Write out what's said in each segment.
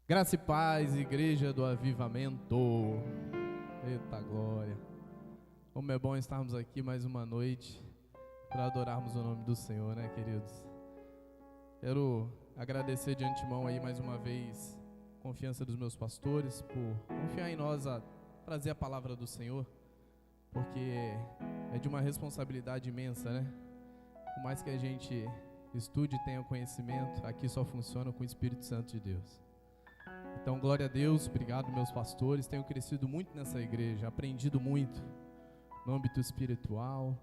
Graça e paz, Igreja do Avivamento. Eita glória. Como é bom estarmos aqui mais uma noite para adorarmos o nome do Senhor, né, queridos? Quero agradecer de antemão aí mais uma vez a confiança dos meus pastores por confiar em nós a trazer a palavra do Senhor, porque é de uma responsabilidade imensa, né? Por mais que a gente estude e tenha conhecimento, aqui só funciona com o Espírito Santo de Deus. Então, glória a Deus, obrigado meus pastores, tenho crescido muito nessa igreja, aprendido muito no âmbito espiritual.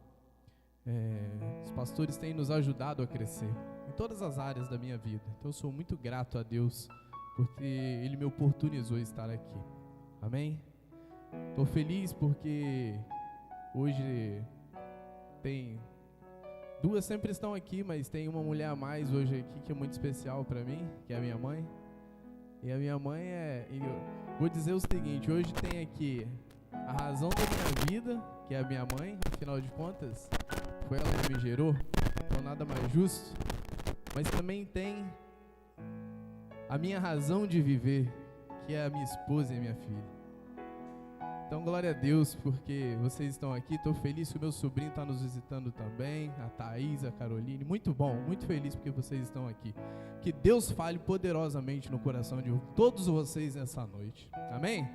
Os pastores têm nos ajudado a crescer em todas as áreas da minha vida. Então eu sou muito grato a Deus porque Ele me oportunizou estar aqui. Amém? Estou feliz porque hoje tem duas, sempre estão aqui, mas tem uma mulher a mais hoje aqui que é muito especial para mim, que é a minha mãe. E a minha mãe vou dizer o seguinte, hoje tem aqui a razão da minha vida, que é a minha mãe, afinal de contas, foi ela que me gerou, então nada mais justo. Mas também tem a minha razão de viver, que é a minha esposa e a minha filha. Então glória a Deus, porque vocês estão aqui, estou feliz que o meu sobrinho está nos visitando também, a Thaís, a Caroline, muito bom, muito feliz porque vocês estão aqui. Que Deus fale poderosamente no coração de todos vocês nessa noite, amém?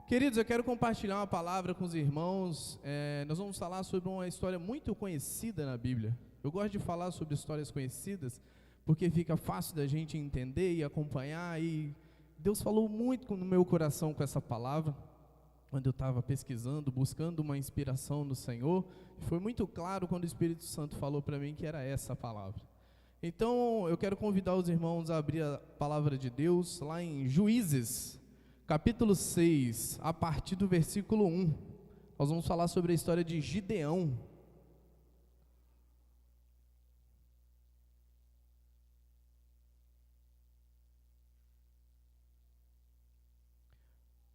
Queridos, eu quero compartilhar uma palavra com os irmãos. Nós vamos falar sobre uma história muito conhecida na Bíblia. Eu gosto de falar sobre histórias conhecidas porque fica fácil da gente entender e acompanhar, e Deus falou muito no meu coração com essa palavra quando eu estava pesquisando, buscando uma inspiração no Senhor. Foi muito claro quando o Espírito Santo falou para mim que era essa a palavra. Então eu quero convidar os irmãos a abrir a palavra de Deus lá em Juízes, capítulo 6, a partir do versículo 1. Nós vamos falar sobre a história de Gideão.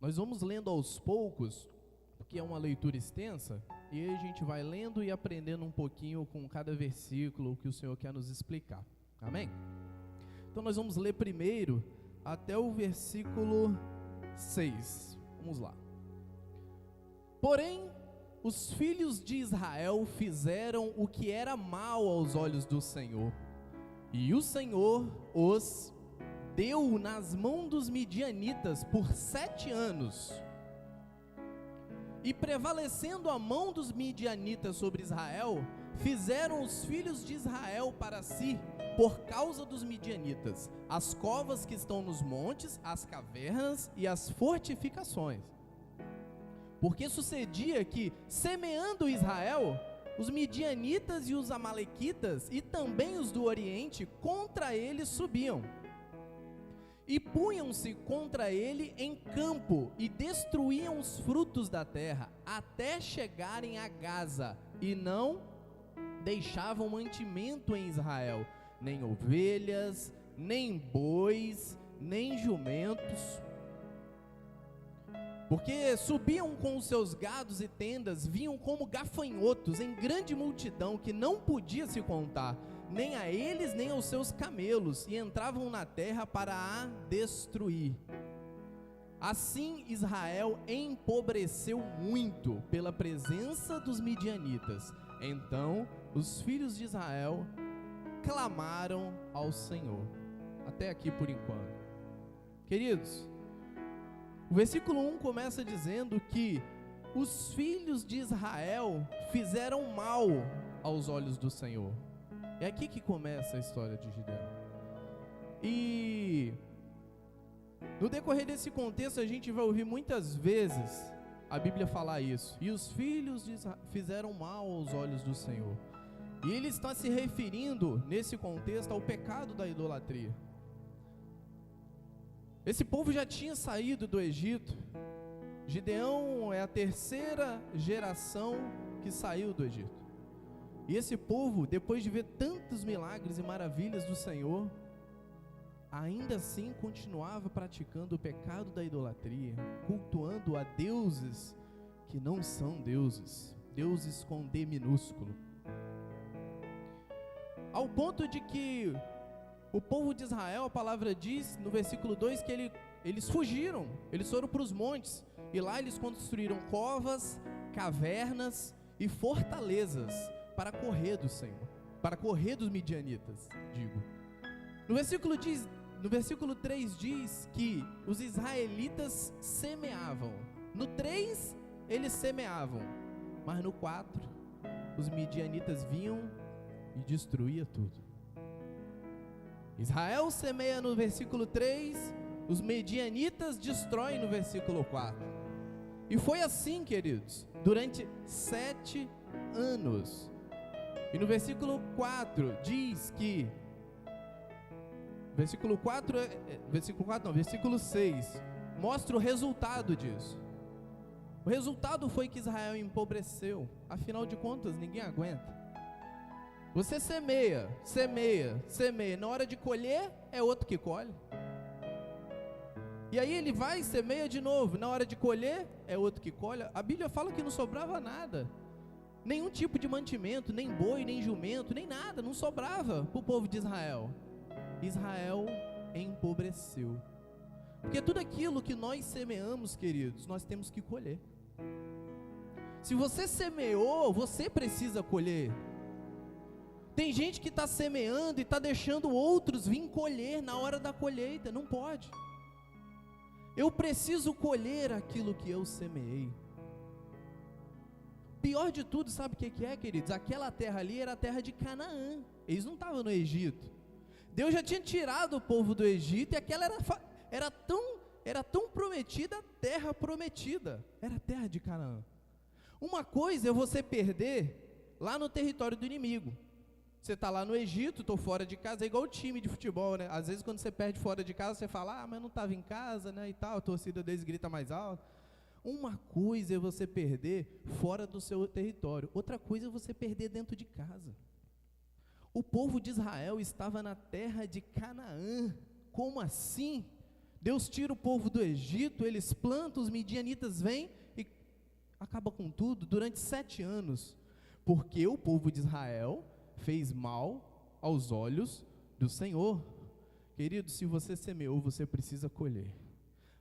Nós vamos lendo aos poucos, porque é uma leitura extensa, e aí a gente vai lendo e aprendendo um pouquinho com cada versículo que o Senhor quer nos explicar. Amém? Então nós vamos ler primeiro até o versículo 6. Vamos lá. Porém, os filhos de Israel fizeram o que era mal aos olhos do Senhor, e o Senhor os deu nas mãos dos midianitas por 7 anos. E prevalecendo a mão dos midianitas sobre Israel, fizeram os filhos de Israel para si, por causa dos midianitas, as covas que estão nos montes, as cavernas e as fortificações. Porque sucedia que, semeando Israel, os midianitas e os amalequitas, e também os do Oriente, contra eles subiam. E punham-se contra ele em campo, e destruíam os frutos da terra, até chegarem a Gaza, e não deixavam mantimento em Israel, nem ovelhas, nem bois, nem jumentos. Porque subiam com os seus gados e tendas, vinham como gafanhotos em grande multidão, que não podia se contar, nem a eles, nem aos seus camelos, e entravam na terra para a destruir. Assim Israel empobreceu muito pela presença dos midianitas. Então os filhos de Israel clamaram ao Senhor. Até aqui por enquanto. Queridos, o versículo 1 começa dizendo que os filhos de Israel fizeram mal aos olhos do Senhor. É aqui que começa a história de Gideão. E no decorrer desse contexto a gente vai ouvir muitas vezes a Bíblia falar isso. E os filhos de Israel fizeram mal aos olhos do Senhor. E ele está se referindo nesse contexto ao pecado da idolatria. Esse povo já tinha saído do Egito. Gideão é a terceira geração que saiu do Egito. E esse povo, depois de ver tantos milagres e maravilhas do Senhor, ainda assim continuava praticando o pecado da idolatria, cultuando a deuses que não são deuses, deuses com D minúsculo. Ao ponto de que O povo de Israel, a palavra diz no versículo 2 que eles fugiram, eles foram para os montes, e lá eles construíram covas, cavernas e fortalezas para correr do Senhor, para correr dos midianitas, digo. No versículo 3 diz que os israelitas semeavam. No 3 eles semeavam, mas no 4 os midianitas vinham e destruía tudo. Israel semeia no versículo 3, os midianitas destroem no versículo 4. E foi assim, queridos, durante 7 anos. E no versículo 4 diz que, versículo 6, mostra o resultado disso. O resultado foi que Israel empobreceu. Afinal de contas, ninguém aguenta. Você semeia. Na hora de colher, é outro que colhe. E aí ele vai e semeia de novo. Na hora de colher, é outro que colhe. A Bíblia fala que não sobrava nada. Nenhum tipo de mantimento, nem boi, nem jumento, nem nada. Não sobrava para o povo de Israel. Israel empobreceu. Porque tudo aquilo que nós semeamos, queridos, nós temos que colher. Se você semeou, você precisa colher. Tem gente que está semeando e está deixando outros vir colher na hora da colheita. Não pode. Eu preciso colher aquilo que eu semeei. Pior de tudo, sabe o que é, queridos? Aquela terra ali era a terra de Canaã. Eles não estavam no Egito. Deus já tinha tirado o povo do Egito e aquela era tão prometida, a terra prometida. Era a terra de Canaã. Uma coisa é você perder lá no território do inimigo. Você está lá no Egito, estou fora de casa, é igual o time de futebol, né? Às vezes quando você perde fora de casa, você fala, mas eu não estava em casa, né, e tal, a torcida deles grita mais alto. Uma coisa é você perder fora do seu território, outra coisa é você perder dentro de casa. O povo de Israel estava na terra de Canaã. Como assim? Deus tira o povo do Egito, eles plantam, os midianitas vêm e acaba com tudo durante 7 anos, porque o povo de Israel fez mal aos olhos do Senhor. Querido, se você semeou, você precisa colher.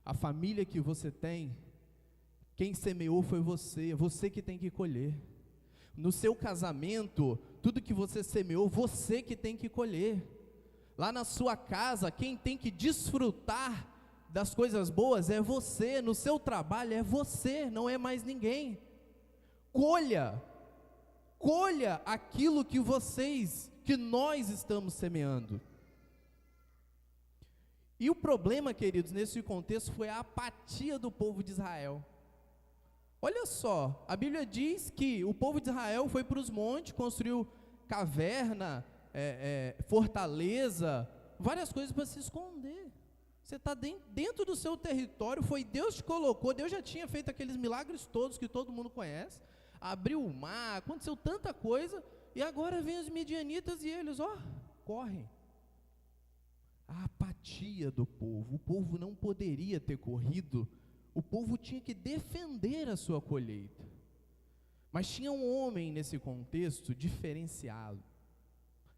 A família que você tem, quem semeou foi você, é você que tem que colher. No seu casamento, tudo que você semeou, você que tem que colher. Lá na sua casa, quem tem que desfrutar das coisas boas é você. No seu trabalho é você, não é mais ninguém. Colha aquilo que nós estamos semeando. E o problema, queridos, nesse contexto foi a apatia do povo de Israel. Olha só, a Bíblia diz que o povo de Israel foi para os montes, construiu caverna, fortaleza, várias coisas para se esconder. Você está dentro do seu território, foi Deus que te colocou, Deus já tinha feito aqueles milagres todos que todo mundo conhece, abriu o mar, aconteceu tanta coisa, e agora vem os midianitas e eles, correm. A apatia do povo, o povo não poderia ter corrido, o povo tinha que defender a sua colheita. Mas tinha um homem nesse contexto diferenciado.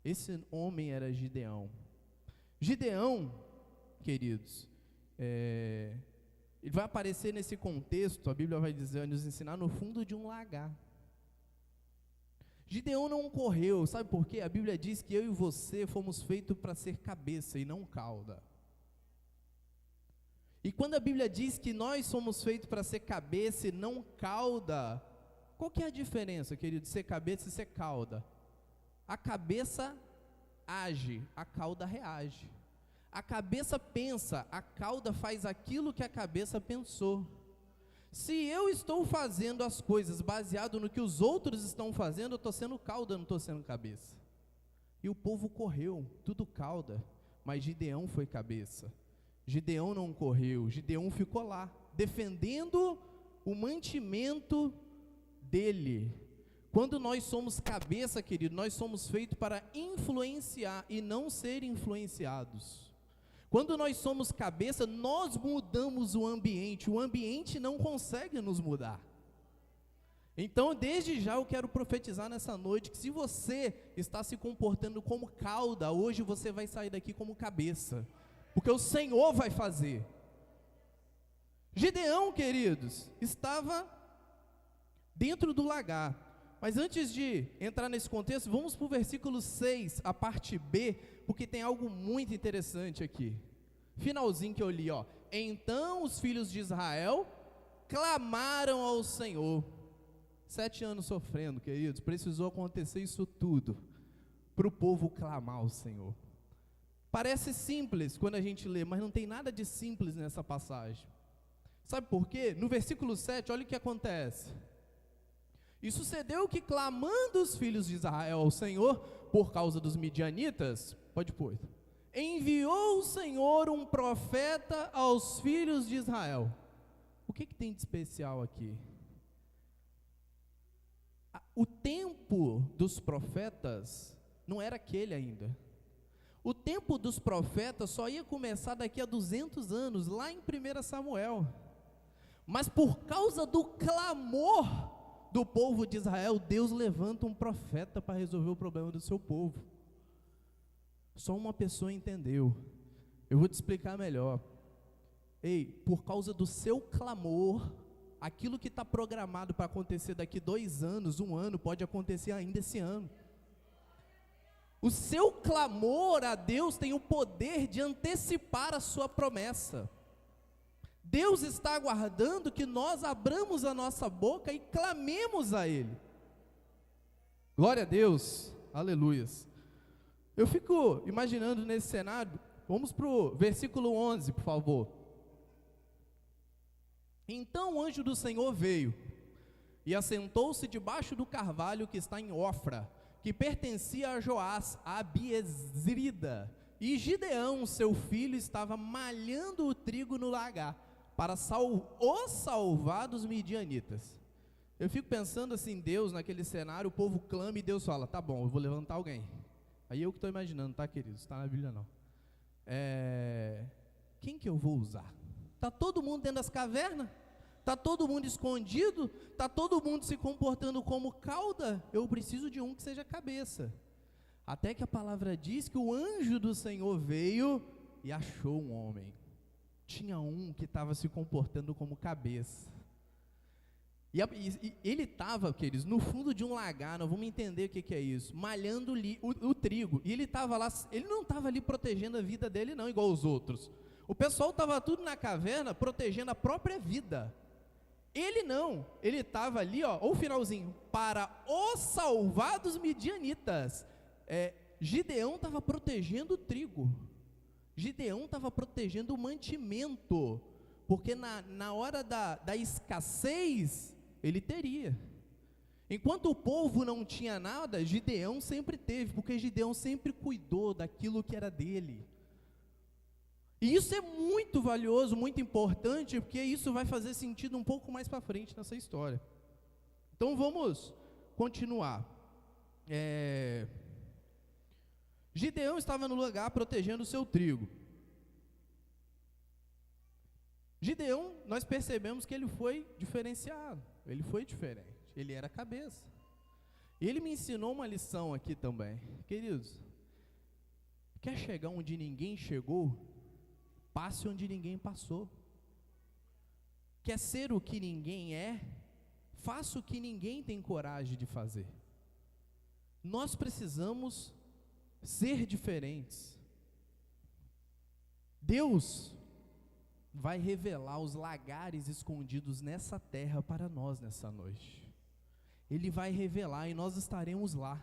Esse homem era Gideão. Gideão, queridos, ele vai aparecer nesse contexto, a Bíblia vai nos ensinar no fundo de um lagar. Gideão não correu, sabe por quê? A Bíblia diz que eu e você fomos feitos para ser cabeça e não cauda. E quando a Bíblia diz que nós somos feitos para ser cabeça e não cauda, qual que é a diferença, querido, de ser cabeça e ser cauda? A cabeça age, a cauda reage. A cabeça pensa, a cauda faz aquilo que a cabeça pensou. Se eu estou fazendo as coisas baseado no que os outros estão fazendo, eu estou sendo cauda, não estou sendo cabeça. E o povo correu, tudo cauda, mas Gideão foi cabeça. Gideão não correu, Gideão ficou lá, defendendo o mantimento dele. Quando nós somos cabeça, querido, nós somos feitos para influenciar e não ser influenciados. Quando nós somos cabeça, nós mudamos o ambiente não consegue nos mudar. Então, desde já eu quero profetizar nessa noite que se você está se comportando como cauda, hoje você vai sair daqui como cabeça, porque o Senhor vai fazer. Gideão, queridos, estava dentro do lagar, mas antes de entrar nesse contexto, vamos para o versículo 6, a parte B, porque tem algo muito interessante aqui. Finalzinho que eu li, ó. Então os filhos de Israel clamaram ao Senhor. 7 anos sofrendo, queridos, precisou acontecer isso tudo para o povo clamar ao Senhor. Parece simples quando a gente lê, mas não tem nada de simples nessa passagem. Sabe por quê? No versículo 7, olha o que acontece. E sucedeu que, clamando os filhos de Israel ao Senhor, por causa dos midianitas, pode pôr, enviou o Senhor um profeta aos filhos de Israel. O que tem de especial aqui? O tempo dos profetas não era aquele ainda. O tempo dos profetas só ia começar daqui a 200 anos, lá em 1 Samuel. Mas por causa do clamor do povo de Israel, Deus levanta um profeta para resolver o problema do seu povo. Só uma pessoa entendeu. Eu vou te explicar melhor. Ei, por causa do seu clamor, aquilo que está programado para acontecer daqui 2 anos, 1 ano, pode acontecer ainda esse ano. O seu clamor a Deus tem o poder de antecipar a sua promessa. Deus está aguardando que nós abramos a nossa boca e clamemos a Ele. Glória a Deus, aleluias. Eu fico imaginando nesse cenário, vamos para o versículo 11, por favor. Então o anjo do Senhor veio e assentou-se debaixo do carvalho que está em Ofra, que pertencia a Joás, a Abiezrida. E Gideão, seu filho, estava malhando o trigo no lagar, para salvar dos midianitas. Eu fico pensando assim, Deus naquele cenário, o povo clama e Deus fala, tá bom, eu vou levantar alguém. Aí eu que estou imaginando, tá, queridos? Está na Bíblia não. Quem que eu vou usar? Está todo mundo dentro das cavernas? Está todo mundo escondido? Está todo mundo se comportando como cauda? Eu preciso de um que seja cabeça. Até que a palavra diz que o anjo do Senhor veio e achou um homem. Tinha um que estava se comportando como cabeça. E ele estava, queridos, no fundo de um lagar, nós vamos entender o que é isso, malhando o trigo. E ele estava lá, ele não estava ali protegendo a vida dele não, igual os outros. O pessoal estava tudo na caverna, protegendo a própria vida. Ele não, ele estava ali, ó o finalzinho, para os salvar dos midianitas. Gideão estava protegendo o trigo. Gideão estava protegendo o mantimento, porque na hora da escassez, ele teria. Enquanto o povo não tinha nada, Gideão sempre teve, porque Gideão sempre cuidou daquilo que era dele. E isso é muito valioso, muito importante, porque isso vai fazer sentido um pouco mais para frente nessa história. Então vamos continuar. Gideão estava no lugar protegendo o seu trigo. Gideão, nós percebemos que ele foi diferenciado, ele foi diferente, ele era cabeça. E ele me ensinou uma lição aqui também. Queridos, quer chegar onde ninguém chegou? Passe onde ninguém passou. Quer ser o que ninguém é? Faça o que ninguém tem coragem de fazer. Nós precisamos ser diferentes. Deus vai revelar os lagares escondidos nessa terra para nós nessa noite. Ele vai revelar e nós estaremos lá,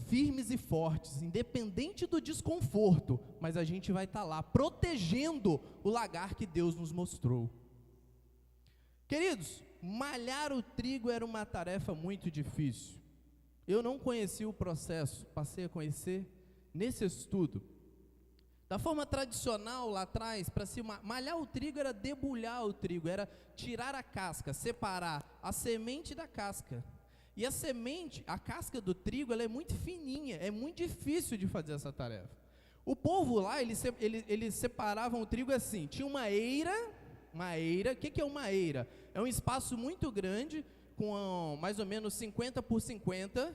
firmes e fortes, independente do desconforto, mas a gente vai estar lá, protegendo o lagar que Deus nos mostrou. Queridos, malhar o trigo era uma tarefa muito difícil. Eu não conhecia o processo, passei a conhecer nesse estudo. Da forma tradicional lá atrás, para se malhar o trigo era debulhar o trigo, era tirar a casca, separar a semente da casca. E a semente, a casca do trigo, ela é muito fininha, é muito difícil de fazer essa tarefa. O povo lá, eles separavam o trigo assim, tinha uma eira, o que é uma eira? É um espaço muito grande, com mais ou menos 50 por 50,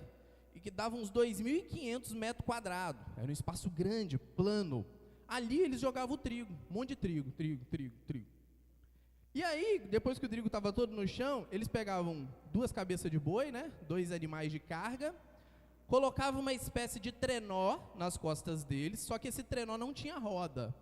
e que dava uns 2.500 metros quadrados. Era um espaço grande, plano. Ali eles jogavam o trigo, um monte de trigo. E aí, depois que o trigo estava todo no chão, eles pegavam 2 cabeças de boi, né, 2 animais de carga, colocavam uma espécie de trenó nas costas deles, só que esse trenó não tinha roda.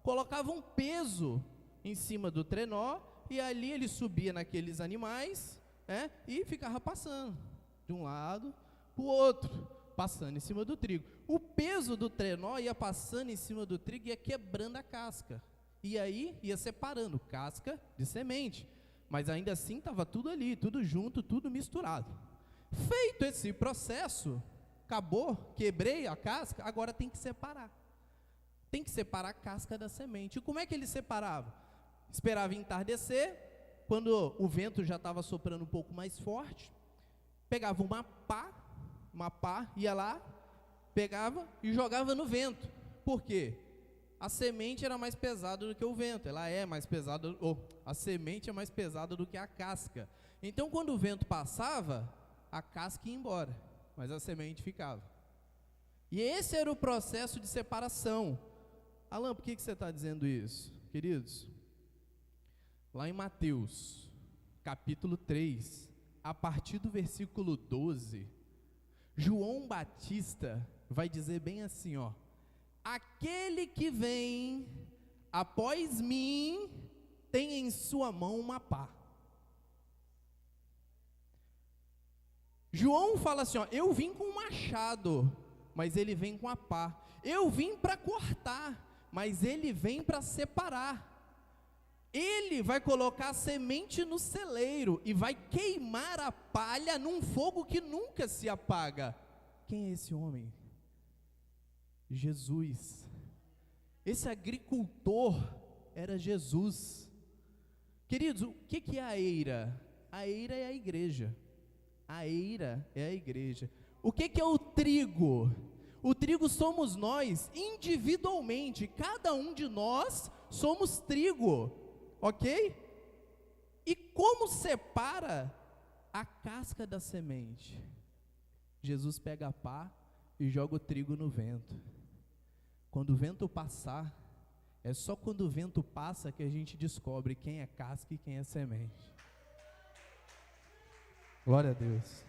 Colocavam um peso em cima do trenó, e ali ele subia naqueles animais, né, e ficava passando de um lado para o outro, passando em cima do trigo. O peso do trenó ia passando em cima do trigo e ia quebrando a casca. E aí ia separando casca de semente. Mas ainda assim estava tudo ali, tudo junto, tudo misturado. Feito esse processo, acabou, quebrei a casca, agora tem que separar. Tem que separar a casca da semente. E como é que ele separava? Esperava entardecer, quando o vento já estava soprando um pouco mais forte, pegava uma pá, ia lá, pegava e jogava no vento. Por quê? A semente era mais pesada do que o vento, ela é mais pesada, a semente é mais pesada do que a casca. Então, quando o vento passava, a casca ia embora, mas a semente ficava. E esse era o processo de separação. Alan, por que você está dizendo isso? Queridos, lá em Mateus, capítulo 3, a partir do versículo 12, João Batista vai dizer bem assim, ó: aquele que vem após mim tem em sua mão uma pá. João fala assim, ó: eu vim com um machado, mas ele vem com a pá. Eu vim para cortar, mas ele vem para separar. Ele vai colocar a semente no celeiro e vai queimar a palha num fogo que nunca se apaga. Quem é esse homem? Jesus. Esse agricultor era Jesus. Queridos, o que é a eira? A eira é a igreja. A eira é a igreja. O que é o trigo? O trigo somos nós, individualmente. Cada um de nós somos trigo. Ok? E como separa a casca da semente? Jesus pega a pá e joga o trigo no vento. Quando o vento passar, é só quando o vento passa que a gente descobre quem é casca e quem é semente. Glória a Deus.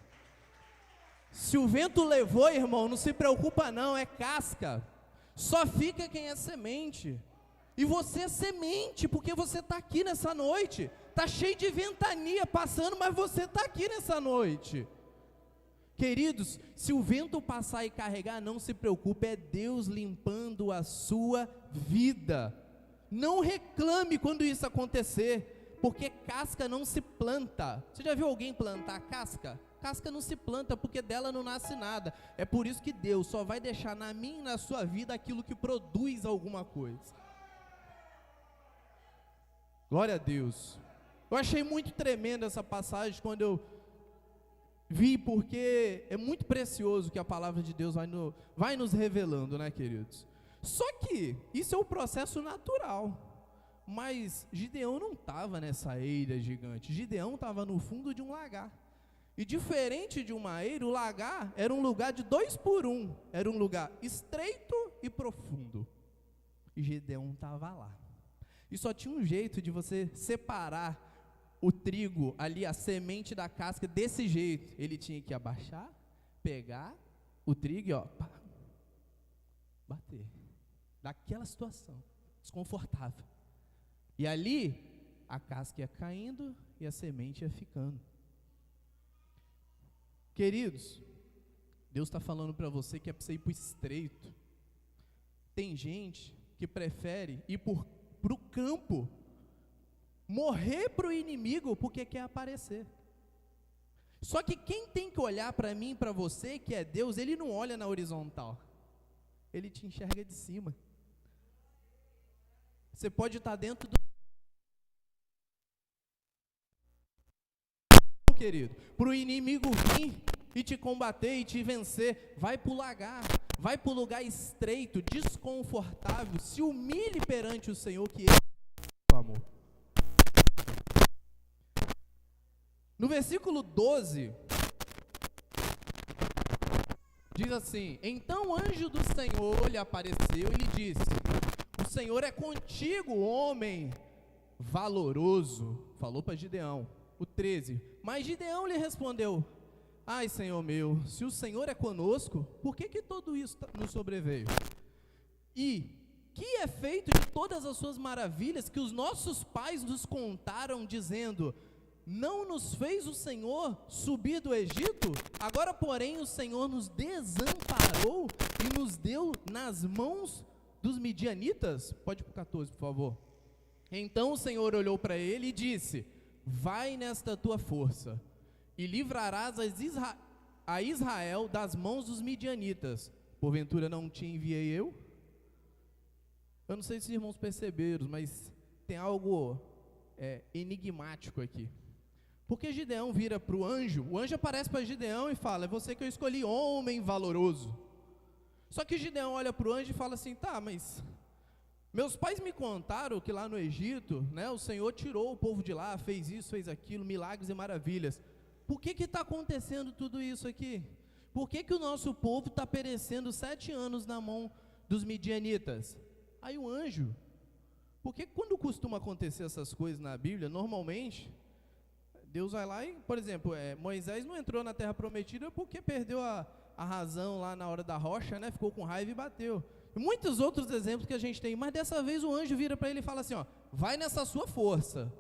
Se o vento levou, irmão, não se preocupa não, é casca. Só fica quem é semente. E você é semente, porque você está aqui nessa noite. Está cheio de ventania passando, mas você está aqui nessa noite. Queridos, se o vento passar e carregar, não se preocupe, é Deus limpando a sua vida. Não reclame quando isso acontecer, porque casca não se planta. Você já viu alguém plantar casca? Casca não se planta, porque dela não nasce nada. É por isso que Deus só vai deixar na minha e na sua vida aquilo que produz alguma coisa. Glória a Deus. Eu achei muito tremenda essa passagem quando eu vi, porque é muito precioso que a palavra de Deus vai nos revelando, né, queridos? Só que isso é um processo natural. Mas Gideão não estava nessa eira gigante. Gideão estava no fundo de um lagar. E diferente de uma eira, o lagar era um lugar de 2 por 1. Era um lugar estreito e profundo. E Gideão estava lá. E só tinha um jeito de você separar o trigo ali, a semente da casca, desse jeito. Ele tinha que abaixar, pegar o trigo e ó, pá, bater. Daquela situação desconfortável. E ali, a casca ia caindo e a semente ia ficando. Queridos, Deus está falando para você que é para você ir para o estreito. Tem gente que prefere ir para o campo, morrer para o inimigo porque quer aparecer. Só que quem tem que olhar para mim e para você, que é Deus, Ele não olha na horizontal, Ele te enxerga de cima. Você pode estar dentro do... Querido, para o inimigo vir e te combater e te vencer, vai para o lagar, vai para o lugar estreito, desconfortável, se humilhe perante o Senhor, que Ele é o amor. No versículo 12, diz assim: então o anjo do Senhor lhe apareceu e lhe disse: o Senhor é contigo, homem valoroso. Falou para Gideão. O 13, mas Gideão lhe respondeu: ai, Senhor meu, se o Senhor é conosco, por que tudo isso nos sobreveio? E que é feito de todas as suas maravilhas que os nossos pais nos contaram, dizendo: não nos fez o Senhor subir do Egito? Agora, porém, o Senhor nos desamparou e nos deu nas mãos dos midianitas. Pode ir para o 14, por favor. Então o Senhor olhou para ele e disse: vai nesta tua força, e livrarás a Israel das mãos dos midianitas. Porventura não te enviei eu? Eu não sei se os irmãos perceberam, mas tem algo enigmático aqui. Porque Gideão vira para o anjo aparece para Gideão e fala: é você que eu escolhi, homem valoroso. Só que Gideão olha para o anjo e fala assim: tá, mas meus pais me contaram que lá no Egito, né, o Senhor tirou o povo de lá, fez isso, fez aquilo, milagres e maravilhas. Por que está acontecendo tudo isso aqui? Por que o nosso povo está perecendo 7 anos na mão dos midianitas? Aí o anjo, porque quando costuma acontecer essas coisas na Bíblia, normalmente, Deus vai lá e, por exemplo, Moisés não entrou na terra prometida porque perdeu a razão lá na hora da rocha, né? Ficou com raiva e bateu. E muitos outros exemplos que a gente tem, mas dessa vez o anjo vira para ele e fala assim: ó, vai nessa sua força,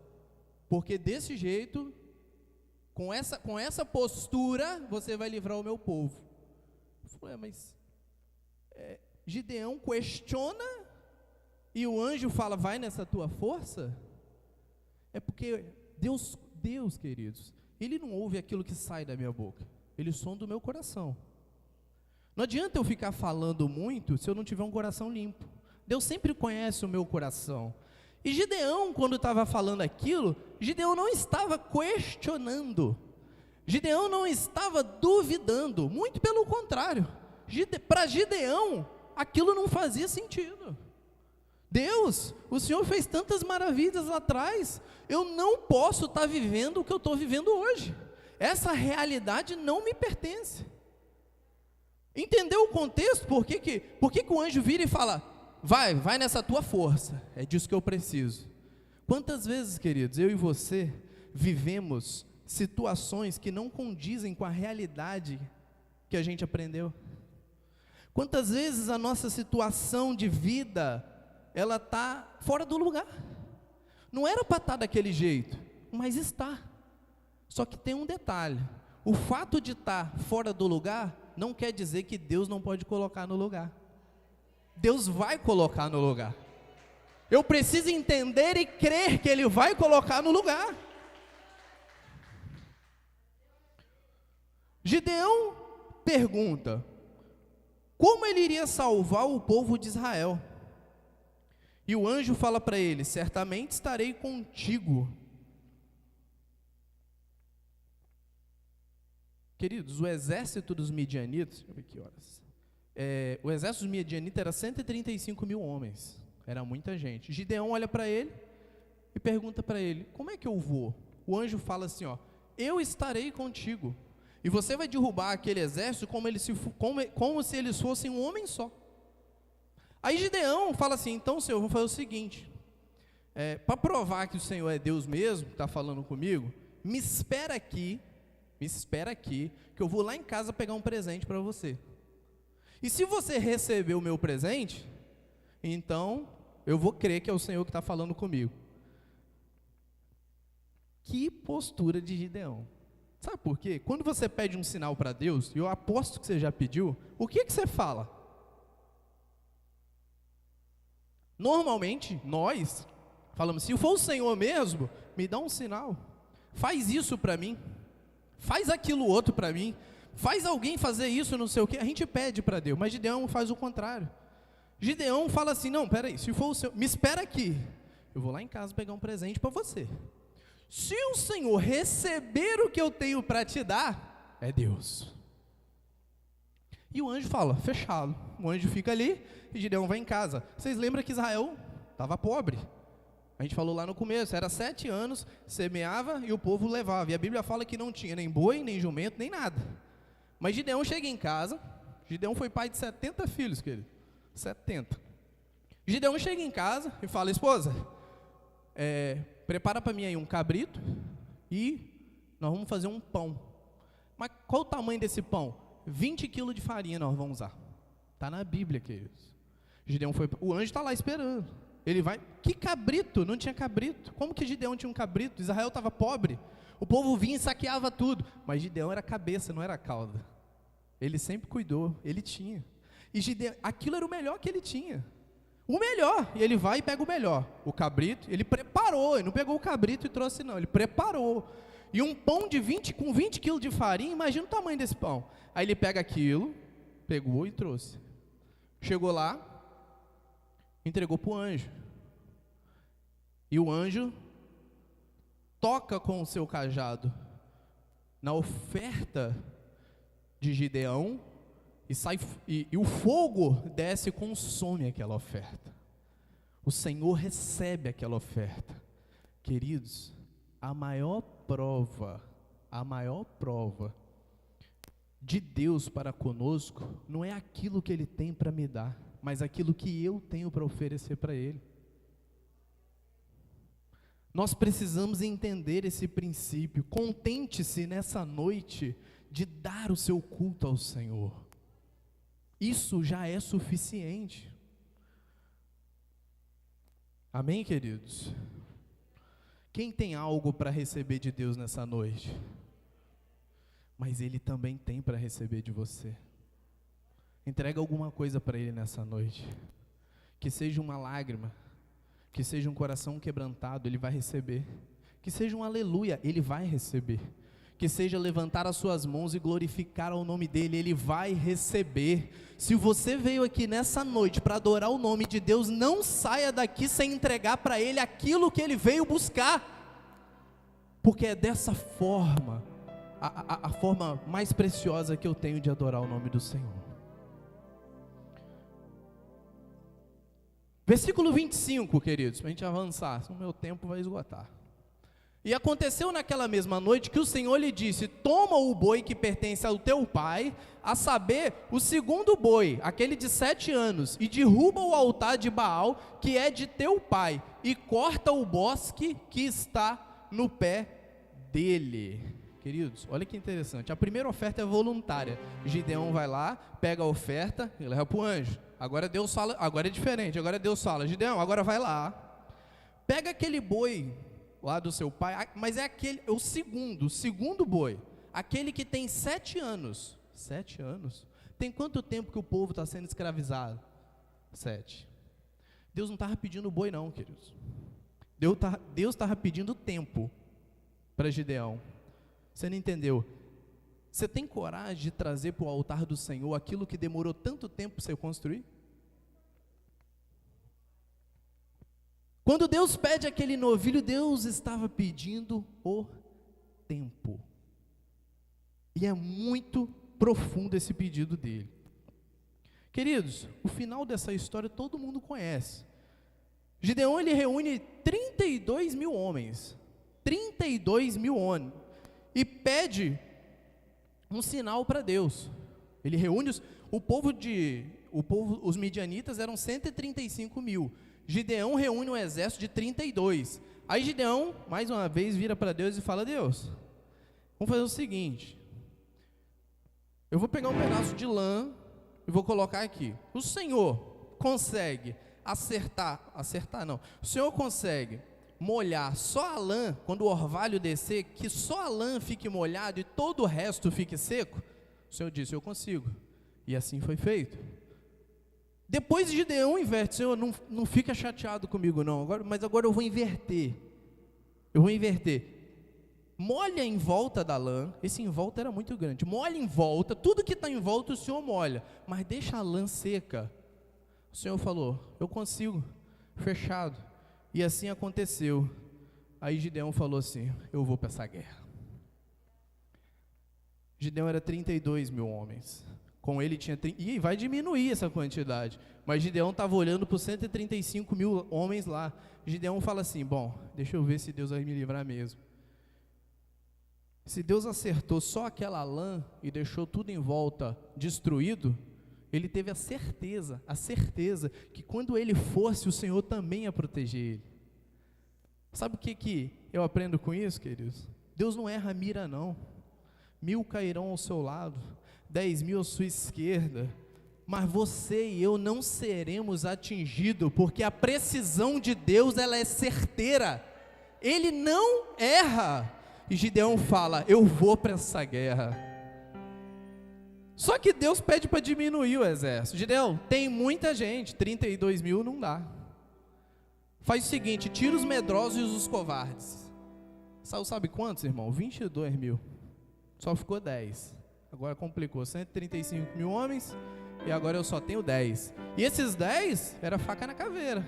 porque desse jeito, com essa postura, você vai livrar o meu povo. Eu falei: mas Gideão questiona e o anjo fala: vai nessa tua força? É porque Deus, queridos, Ele não ouve aquilo que sai da minha boca, Ele sonda o meu coração. Não adianta eu ficar falando muito se eu não tiver um coração limpo. Deus sempre conhece o meu coração. E Gideão, quando estava falando aquilo, Gideão não estava questionando, Gideão não estava duvidando, muito pelo contrário. Para Gideão, aquilo não fazia sentido. Deus, o Senhor fez tantas maravilhas lá atrás, eu não posso estar vivendo o que eu estou vivendo hoje. Essa realidade não me pertence. Entendeu o contexto? Por que o anjo vira e fala: vai nessa tua força, é disso que eu preciso. Quantas vezes, queridos, eu e você vivemos situações que não condizem com a realidade que a gente aprendeu? Quantas vezes a nossa situação de vida, ela está fora do lugar? Não era para estar daquele jeito, mas está. Só que tem um detalhe: o fato de estar fora do lugar não quer dizer que Deus não pode colocar no lugar. Deus vai colocar no lugar. Eu preciso entender e crer que Ele vai colocar no lugar. Gideão pergunta: como ele iria salvar o povo de Israel? E o anjo fala para ele: certamente estarei contigo. Queridos, o exército dos midianitas, deixa eu ver que horas. O exército dos midianitas era 135 mil homens, era muita gente. Gideão olha para ele e pergunta para ele: como é que eu vou? O anjo fala assim: ó, eu estarei contigo, e você vai derrubar aquele exército como se eles fossem um homem só. Aí Gideão fala assim: então, Senhor, eu vou fazer o seguinte, para provar que o Senhor é Deus mesmo, que está falando comigo, me espera aqui, que eu vou lá em casa pegar um presente para você. E se você receber o meu presente, então eu vou crer que é o Senhor que está falando comigo. Que postura de Gideão. Sabe por quê? Quando você pede um sinal para Deus, e eu aposto que você já pediu, o que você fala? Normalmente, nós falamos: se for o Senhor mesmo, me dá um sinal, faz isso para mim, faz aquilo outro para mim, faz alguém fazer isso, não sei o que. A gente pede para Deus, mas Gideão faz o contrário. Gideão fala assim: não, peraí, se for o Senhor, me espera aqui, eu vou lá em casa pegar um presente para você. Se o Senhor receber o que eu tenho para te dar, é Deus. E o anjo fala: fechado. O anjo fica ali e Gideão vai em casa. Vocês lembram que Israel estava pobre? A gente falou lá no começo, era 7 anos, semeava e o povo levava. E a Bíblia fala que não tinha nem boi, nem jumento, nem nada. Mas Gideão chega em casa, Gideão foi pai de 70 filhos, querido. 70. Gideão chega em casa e fala: esposa, prepara para mim aí um cabrito e nós vamos fazer um pão. Mas qual o tamanho desse pão? 20 quilos de farinha nós vamos usar. Está na Bíblia, queridos. Gideão foi, o anjo está lá esperando. Ele vai, que cabrito? Não tinha cabrito. Como que Gideão tinha um cabrito? Israel estava pobre. O povo vinha e saqueava tudo. Mas Gideão era cabeça, não era cauda. Ele sempre cuidou, ele tinha. E Gideão, aquilo era o melhor que ele tinha. O melhor. E ele vai e pega o melhor. O cabrito, ele preparou. Ele não pegou o cabrito e trouxe não, ele preparou. E um pão com 20 quilos de farinha, imagina o tamanho desse pão. Aí ele pega aquilo, pegou e trouxe. Chegou lá, entregou para o anjo. E o anjo toca com o seu cajado na oferta de Gideão e o fogo desce e consome aquela oferta. O Senhor recebe aquela oferta. Queridos, a maior prova de Deus para conosco não é aquilo que Ele tem para me dar, mas aquilo que eu tenho para oferecer para Ele. Nós precisamos entender esse princípio. Contente-se nessa noite de dar o seu culto ao Senhor. Isso já é suficiente. Amém, queridos? Quem tem algo para receber de Deus nessa noite? Mas Ele também tem para receber de você. Entrega alguma coisa para Ele nessa noite. Que seja uma lágrima, que seja um coração quebrantado, Ele vai receber. Que seja um aleluia, Ele vai receber. Que seja levantar as suas mãos e glorificar ao nome dEle, Ele vai receber. Se você veio aqui nessa noite para adorar o nome de Deus, não saia daqui sem entregar para Ele aquilo que Ele veio buscar. Porque é dessa forma, a forma mais preciosa que eu tenho de adorar o nome do Senhor. Versículo 25, queridos, para a gente avançar, senão o meu tempo vai esgotar. E aconteceu naquela mesma noite que o Senhor lhe disse: toma o boi que pertence ao teu pai, a saber, o segundo boi, aquele de 7 anos, e derruba o altar de Baal, que é de teu pai, e corta o bosque que está no pé dele. Queridos, olha que interessante, a primeira oferta é voluntária. Gideão vai lá, pega a oferta e leva para o anjo. Agora Deus fala, agora é diferente, agora Deus fala: Gideão, agora vai lá, pega aquele boi lá do seu pai, mas é o segundo boi, aquele que tem 7 anos. 7 anos? Tem quanto tempo que o povo está sendo escravizado? 7. Deus não estava pedindo boi não, queridos. Deus estava pedindo tempo para Gideão. Você não entendeu? Você tem coragem de trazer para o altar do Senhor aquilo que demorou tanto tempo para você construir? Quando Deus pede aquele novilho, Deus estava pedindo o tempo. E é muito profundo esse pedido dele. Queridos, o final dessa história todo mundo conhece. Gideão, ele reúne 32 mil homens. 32 mil homens. E pede um sinal para Deus. Ele reúne os midianitas eram 135 mil. Gideão reúne um exército de 32. Aí Gideão, mais uma vez, vira para Deus e fala: Deus, vamos fazer o seguinte, eu vou pegar um pedaço de lã e vou colocar aqui. O Senhor consegue acertar não, o Senhor consegue molhar só a lã, quando o orvalho descer, que só a lã fique molhado e todo o resto fique seco? O Senhor disse: eu consigo. E assim foi feito. Depois Gideão inverte: Senhor, não fica chateado comigo não, mas agora eu vou inverter. Molha em volta da lã, esse em volta era muito grande, molha em volta, tudo que está em volta o Senhor molha, mas deixa a lã seca. O Senhor falou: eu consigo, fechado. E assim aconteceu. Aí Gideão falou assim: eu vou para essa guerra. Gideão era 32 mil homens Com ele tinha... E vai diminuir essa quantidade. Mas Gideão estava olhando para os 135 mil homens lá. Gideão fala assim, bom, deixa eu ver se Deus vai me livrar mesmo. Se Deus acertou só aquela lã e deixou tudo em volta destruído, ele teve a certeza que quando ele fosse, o Senhor também ia proteger ele. Sabe o que eu aprendo com isso, queridos? Deus não erra a mira, não. 1000 cairão ao seu lado, 10.000 à sua esquerda, mas você e eu não seremos atingidos, porque a precisão de Deus, ela é certeira. Ele não erra. E Gideão fala, eu vou para essa guerra. Só que Deus pede para diminuir o exército. Gideão, tem muita gente, 32 mil não dá. Faz o seguinte, tira os medrosos e os covardes. Sabe quantos, irmão? 22 mil. Só ficou 10. Agora complicou, 135 mil homens, e agora eu só tenho 10. E esses 10, era faca na caveira.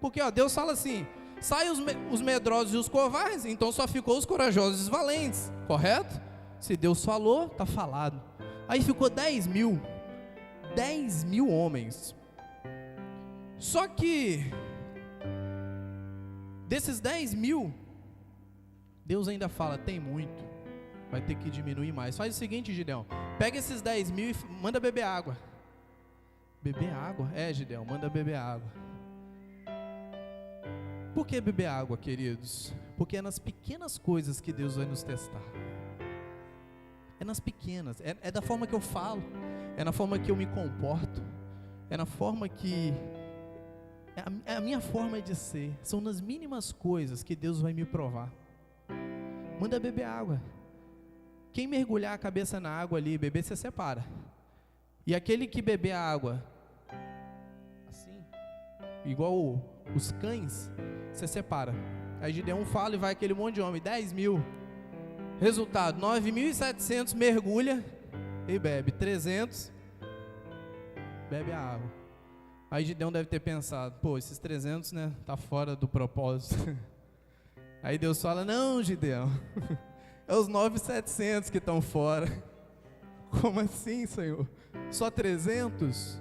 Porque Deus fala assim, sai os medrosos e os covardes, então só ficou os corajosos e os valentes, correto? Se Deus falou, está falado. Aí ficou 10 mil homens. Só que desses 10 mil, Deus ainda fala, tem muito, vai ter que diminuir mais. Faz o seguinte, Gideão, pega esses 10 mil e manda beber água. Beber água? Gideão, manda beber água. Por que beber água, queridos? Porque é nas pequenas coisas que Deus vai nos testar. É nas pequenas, é da forma que eu falo, é na forma que eu me comporto, é na forma que, é a minha forma de ser, são nas mínimas coisas que Deus vai me provar. Manda beber água. Quem mergulhar a cabeça na água ali, beber, você separa. E aquele que beber a água, assim, igual os cães, você separa. Aí Gideão fala e vai aquele monte de homem, 10 mil. Resultado, 9.700 mergulha e bebe, 300 bebe a água. Aí Gideão deve ter pensado, esses 300, né, tá fora do propósito. Aí Deus fala, não, Gideão, é os 9.700 que estão fora. Como assim, Senhor? Só 300?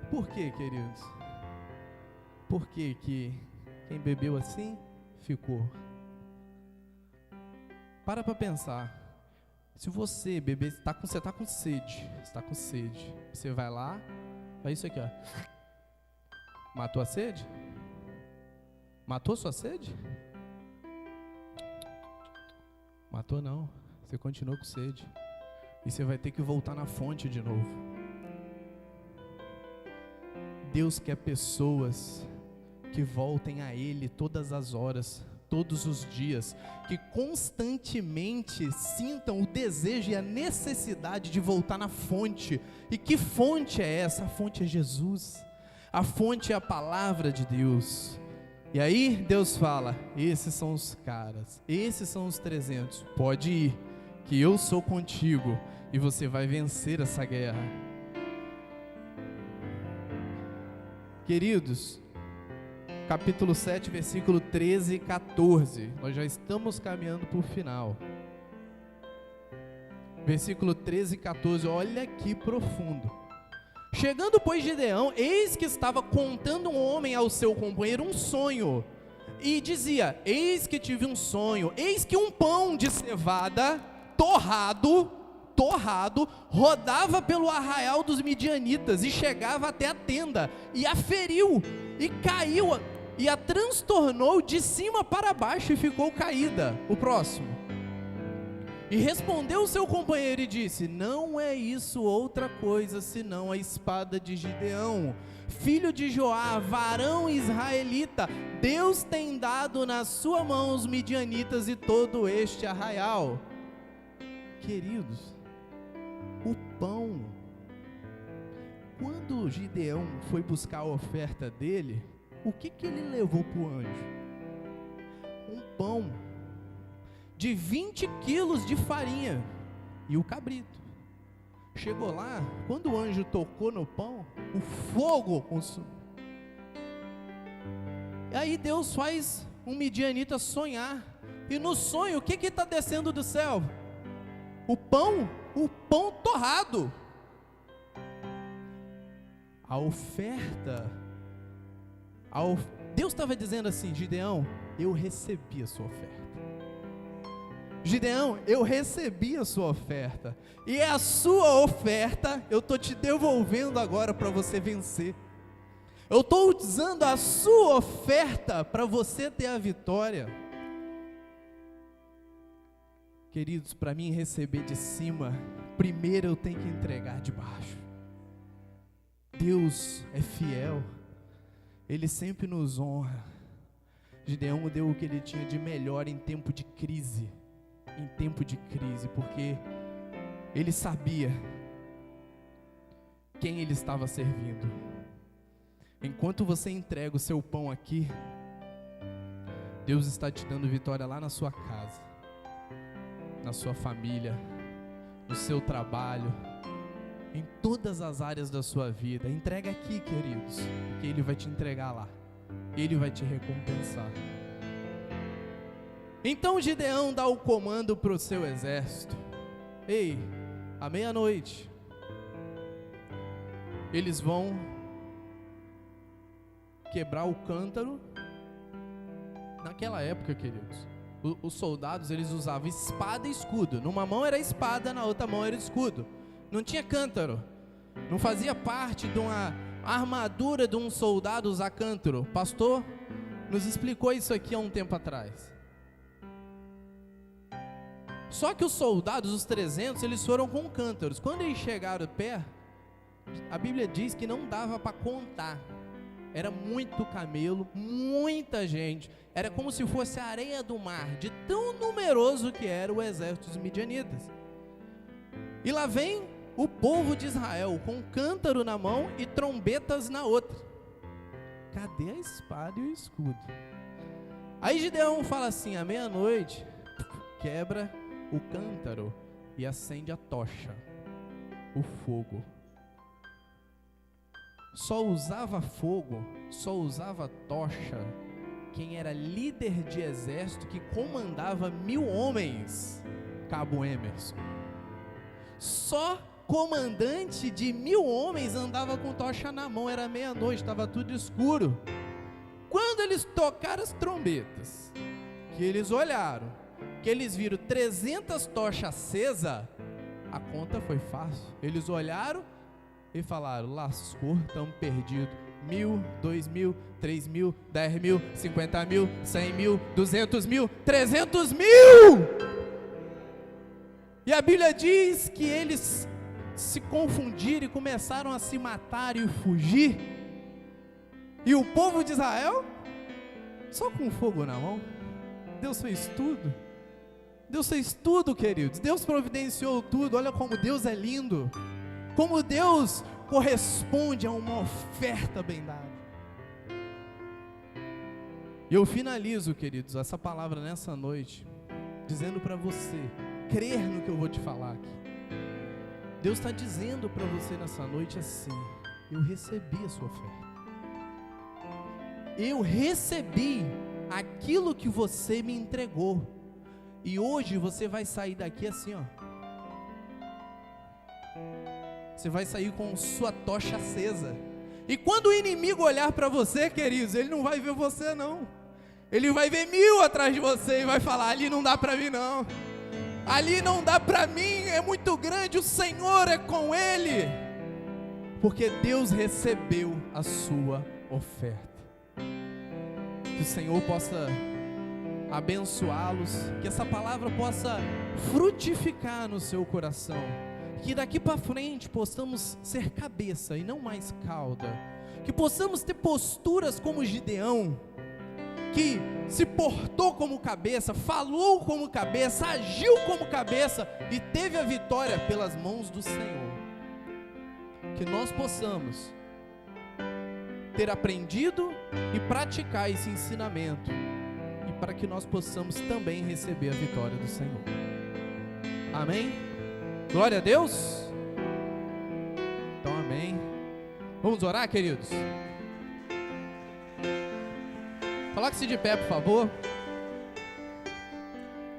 Por quê, queridos? Por que quem bebeu assim, ficou? Para pensar. Se você beber, você está com sede, você vai lá, faz isso aqui, ó. Matou a sede? Matou sua sede? Matou não, você continuou com sede. E você vai ter que voltar na fonte de novo. Deus quer pessoas que voltem a Ele todas as horas, todos os dias, que constantemente sintam o desejo e a necessidade de voltar na fonte. E que fonte é essa? A fonte é Jesus, a fonte é a palavra de Deus. E aí Deus fala, esses são os caras, esses são os 300, pode ir, que eu sou contigo, e você vai vencer essa guerra. Queridos, capítulo 7, versículo 13 e 14, nós já estamos caminhando para o final. Versículo 13 e 14, olha que profundo. Chegando, pois, Gideão, eis que estava contando um homem ao seu companheiro um sonho, e dizia, eis que tive um sonho, eis que um pão de cevada torrado, rodava pelo arraial dos midianitas, e chegava até a tenda, e a feriu, e caiu, e a transtornou de cima para baixo, e ficou caída. O próximo. E respondeu o seu companheiro e disse, não é isso outra coisa, senão a espada de Gideão, filho de Joá, varão israelita. Deus tem dado na sua mão os midianitas e todo este arraial. Queridos, o pão, quando Gideão foi buscar a oferta dele, o que ele levou para o anjo? Um pão de 20 quilos de farinha e o cabrito. Chegou lá, quando o anjo tocou no pão, o fogo consumiu. E aí Deus faz um midianita sonhar, e no sonho, o que está descendo do céu? O pão torrado, A oferta, Deus estava dizendo assim: Gideão, eu recebi a sua oferta. Gideão, eu recebi a sua oferta, e é a sua oferta, eu estou te devolvendo agora para você vencer. Eu estou usando a sua oferta para você ter a vitória. Queridos, para mim receber de cima, primeiro eu tenho que entregar de baixo. Deus é fiel, Ele sempre nos honra. Gideão deu o que ele tinha de melhor em tempo de crise, porque ele sabia quem ele estava servindo. Enquanto você entrega o seu pão aqui, Deus está te dando vitória lá na sua casa, na sua família, no seu trabalho, em todas as áreas da sua vida. Entrega aqui, queridos, porque Ele vai te entregar lá, Ele vai te recompensar. Então Gideão dá o comando para o seu exército: ei, à meia-noite, eles vão quebrar o cântaro. Naquela época, queridos, os soldados, eles usavam espada e escudo. Numa mão era espada, na outra mão era escudo. Não tinha cântaro. Não fazia parte de uma armadura de um soldado usar cântaro. O pastor nos explicou isso aqui há um tempo atrás. Só que os soldados, os 300, eles foram com cântaros. Quando eles chegaram pé, a Bíblia diz que não dava para contar. Era muito camelo, muita gente. Era como se fosse a areia do mar, de tão numeroso que era o exército dos midianitas. E lá vem o povo de Israel, com cântaro na mão e trombetas na outra. Cadê a espada e o escudo? Aí Gideão fala assim: à meia-noite, quebra o cântaro e acende a tocha, o fogo. Só usava fogo, só usava tocha quem era líder de exército, que comandava 1000 homens. Cabo Emerson. Só comandante de 1000 homens andava com tocha na mão. Era meia-noite, estava tudo escuro. Quando eles tocaram as trombetas, que eles olharam, que eles viram 300 tochas acesas, a conta foi fácil. Eles olharam e falaram: lascou, estamos perdidos. 1000, 2000, 3000, 10.000, 50.000, 100.000, 200.000, 300.000. E a Bíblia diz que eles se confundiram e começaram a se matar e fugir. E o povo de Israel, só com fogo na mão. Deus fez tudo. Deus fez tudo, queridos. Deus providenciou tudo. Olha como Deus é lindo. Como Deus corresponde a uma oferta bem dada. E eu finalizo, queridos, essa palavra nessa noite, dizendo para você crer no que eu vou te falar aqui. Deus está dizendo para você nessa noite assim: eu recebi a sua oferta. Eu recebi aquilo que você me entregou. E hoje você vai sair daqui assim, ó. Você vai sair com sua tocha acesa. E quando o inimigo olhar para você, queridos, ele não vai ver você não. Ele vai ver 1000 atrás de você e vai falar: ali não dá para mim não. Ali não dá para mim, é muito grande, o Senhor é com ele. Porque Deus recebeu a sua oferta. Que o Senhor possa abençoá-los, que essa palavra possa frutificar no seu coração, que daqui para frente possamos ser cabeça e não mais cauda, que possamos ter posturas como Gideão, que se portou como cabeça, falou como cabeça, agiu como cabeça e teve a vitória pelas mãos do Senhor. Que nós possamos ter aprendido e praticar esse ensinamento, e para que nós possamos também receber a vitória do Senhor. Amém? Glória a Deus. Então amém. Vamos orar, queridos? Coloque-se de pé, por favor.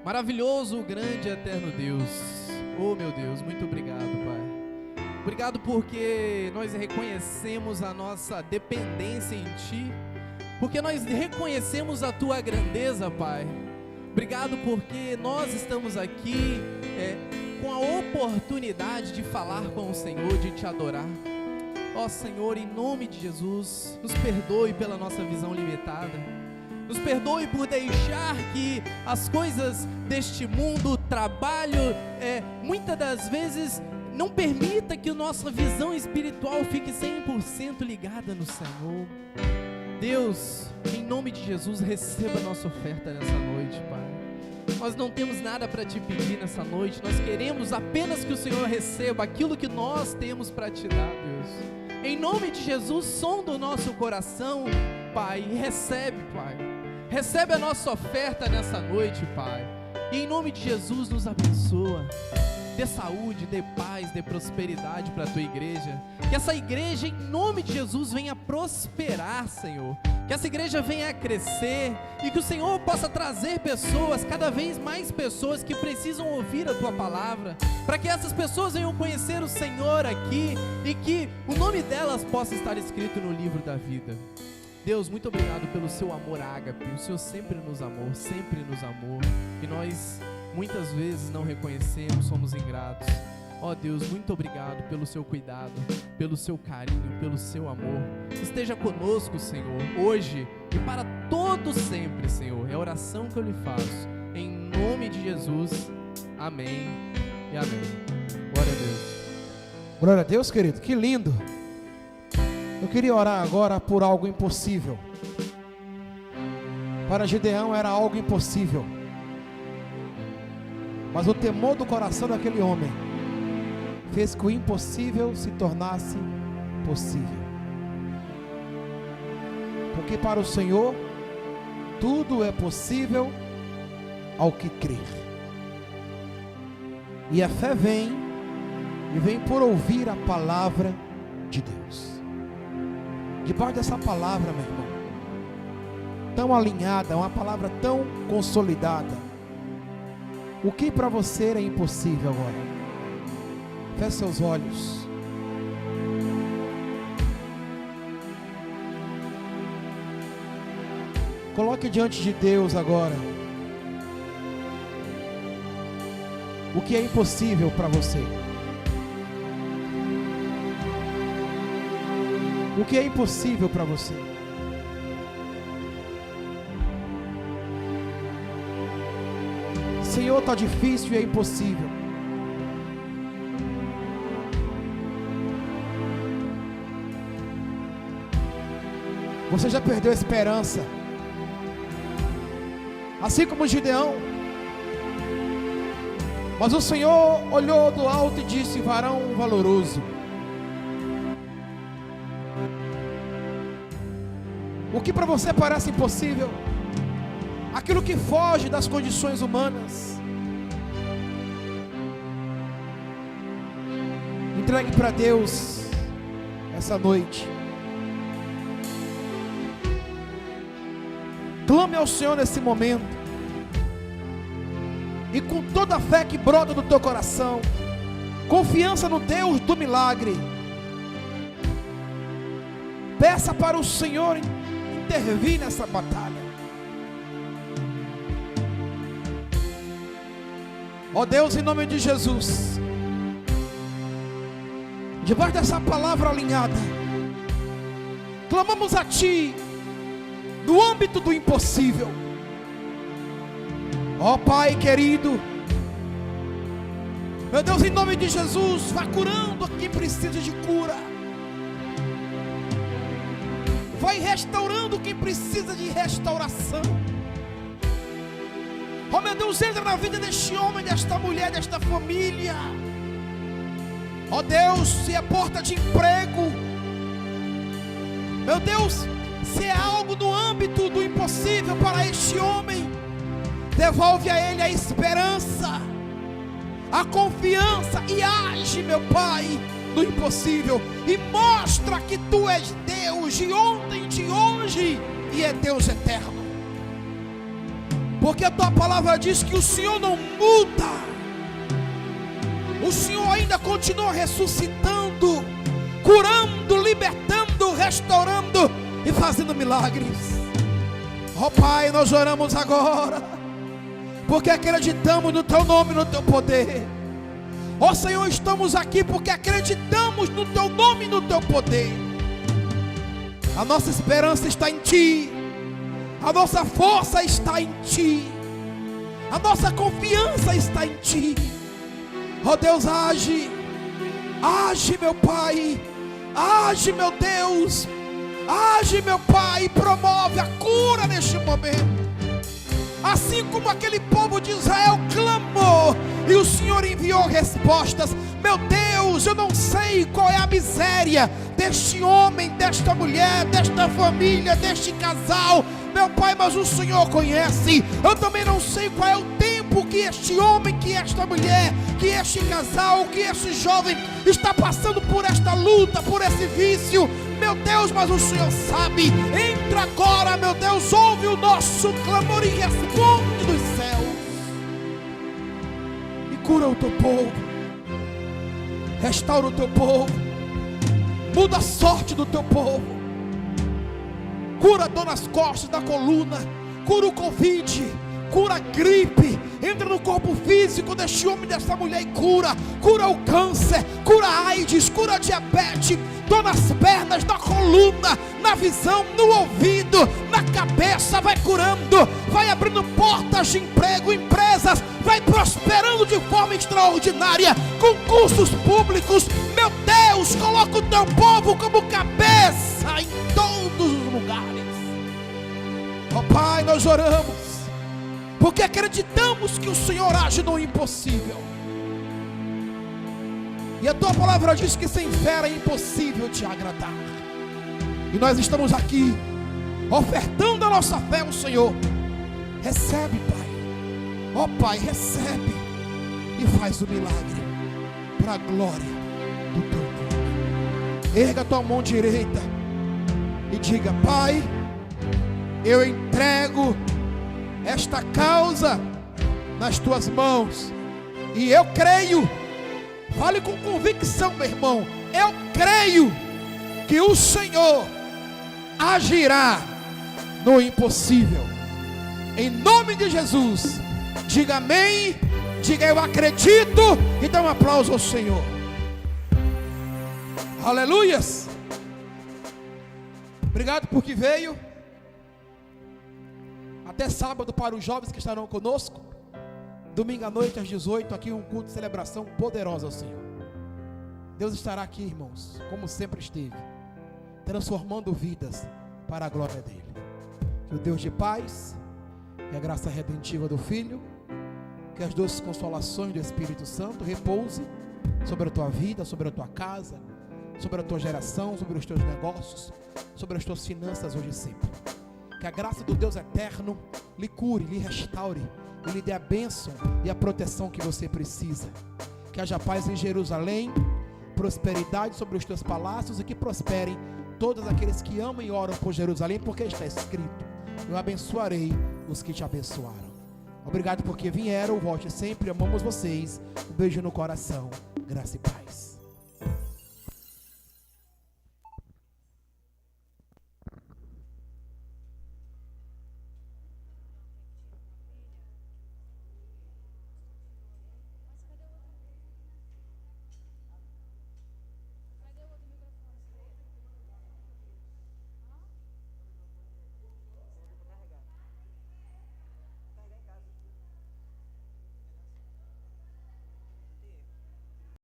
Maravilhoso, grande e eterno Deus. Oh meu Deus, muito obrigado, Pai. Obrigado porque nós reconhecemos a nossa dependência em Ti, porque nós reconhecemos a Tua grandeza, Pai. Obrigado porque nós estamos aqui com a oportunidade de falar com o Senhor, de Te adorar. Ó Senhor, em nome de Jesus, nos perdoe pela nossa visão limitada. Nos perdoe por deixar que as coisas deste mundo, o trabalho, muitas das vezes não permita que a nossa visão espiritual fique 100% ligada no Senhor. Deus, em nome de Jesus, receba a nossa oferta nessa noite, Pai. Nós não temos nada para Te pedir nessa noite, nós queremos apenas que o Senhor receba aquilo que nós temos para Te dar, Deus. Em nome de Jesus, sonda o nosso coração, Pai, e recebe, Pai. Recebe a nossa oferta nessa noite, Pai. E em nome de Jesus, nos abençoa. Dê saúde, dê paz, dê prosperidade para a Tua igreja. Que essa igreja, em nome de Jesus, venha prosperar, Senhor. Que essa igreja venha a crescer e que o Senhor possa trazer pessoas, cada vez mais pessoas que precisam ouvir a Tua palavra, para que essas pessoas venham conhecer o Senhor aqui e que o nome delas possa estar escrito no livro da vida. Deus, muito obrigado pelo Seu amor ágape. O Senhor sempre nos amou, e nós muitas vezes não reconhecemos, somos ingratos. Ó Deus, muito obrigado pelo Seu cuidado, pelo Seu carinho, pelo Seu amor. Esteja conosco, Senhor, hoje e para todo sempre, Senhor. É a oração que eu lhe faço, em nome de Jesus. Amém e amém. Glória a Deus. Glória a Deus, querido, que lindo. Eu queria orar agora por algo impossível. Para Gideão era algo impossível, mas o temor do coração daquele homem fez que o impossível se tornasse possível. Porque para o Senhor tudo é possível ao que crer. E a fé vem, e vem por ouvir a palavra de Deus. Debaixo dessa palavra, meu irmão, tão alinhada, uma palavra tão consolidada, o que para você é impossível agora? Feche seus olhos. Coloque diante de Deus agora o que é impossível para você. O que é impossível para você? Senhor, está difícil e é impossível. Você já perdeu a esperança, assim como Gideão. Mas o Senhor olhou do alto e disse: varão valoroso. O que para você parece impossível, aquilo que foge das condições humanas, entregue para Deus essa noite. Clame ao Senhor nesse momento, e com toda a fé que brota do teu coração, confiança no Deus do milagre, peça para o Senhor intervir nessa batalha. Ó Deus, em nome de Jesus, debaixo dessa palavra alinhada, clamamos a Ti no âmbito do impossível. Ó Pai querido, meu Deus, em nome de Jesus, vá curando a quem precisa de cura, vai restaurando quem precisa de restauração. Oh meu Deus, entra na vida deste homem, desta mulher, desta família. Oh Deus, se é porta de emprego, meu Deus, se é algo no âmbito do impossível para este homem, devolve a ele a esperança, a confiança, e age, meu Pai, no impossível, e mostra que Tu és Deus de ontem, de hoje, e é Deus eterno. Porque a Tua palavra diz que o Senhor não muda, o Senhor ainda continua ressuscitando, transformando, curando, libertando, restaurando e fazendo milagres. Ó Pai, nós oramos agora, porque acreditamos no Teu nome e no Teu poder. Ó Senhor, estamos aqui porque acreditamos no Teu nome e no Teu poder. A nossa esperança está em Ti, a nossa força está em Ti, a nossa confiança está em Ti. Ó Deus, age, age meu Pai, age meu Deus, age meu Pai, promove a cura neste momento. Assim como aquele povo de Israel clamou e o Senhor enviou respostas. Meu Deus, eu não sei qual é a miséria deste homem, desta mulher, desta família, deste casal, meu Pai, mas o Senhor conhece. Eu também não sei qual é o tempo que este homem, que esta mulher, que este casal, que este jovem está passando por esta luta, por esse vício, meu Deus, mas o Senhor sabe. Entra agora, meu Deus, ouve o nosso clamor e responde dos céus e cura o Teu povo, restaura o Teu povo, muda a sorte do Teu povo, cura a dor nas costas, da coluna, cura o Covid, cura a gripe, entra no corpo físico deste homem, desta mulher e cura o câncer, cura a AIDS, cura a diabetes, dor nas pernas, na coluna, na visão, no ouvido, na cabeça, vai curando, vai abrindo portas de emprego, empresas, vai prosperando de forma extraordinária, concursos públicos. Meu Deus, coloca o Teu povo como cabeça em todos os lugares. Ó Pai, nós oramos porque acreditamos que o Senhor age no impossível. E a Tua palavra diz que sem fé é impossível Te agradar. E nós estamos aqui ofertando a nossa fé ao Senhor. Recebe, Pai. Ó Pai, recebe e faz o milagre para a glória do Teu nome. Erga a tua mão direita e diga: Pai, eu entrego esta causa nas Tuas mãos, e eu creio. Fale com convicção, meu irmão. Eu creio que o Senhor agirá no impossível. Em nome de Jesus, diga amém, diga eu acredito e dá um aplauso ao Senhor. Aleluias. Obrigado por que veio. Até sábado para os jovens que estarão conosco. Domingo à noite às 18, aqui um culto de celebração poderosa ao Senhor. Deus estará aqui, irmãos, como sempre esteve, transformando vidas para a glória dEle. Que o Deus de paz e a graça redentiva do Filho, que as doces consolações do Espírito Santo repouse sobre a tua vida, sobre a tua casa, sobre a tua geração, sobre os teus negócios, sobre as tuas finanças hoje e sempre. Que a graça do Deus eterno lhe cure, lhe restaure e lhe dê a bênção e a proteção que você precisa. Que haja paz em Jerusalém, prosperidade sobre os teus palácios, e que prosperem todos aqueles que amam e oram por Jerusalém, porque está escrito: eu abençoarei os que te abençoaram. Obrigado porque vieram, volte sempre, amamos vocês. Um beijo no coração, graça e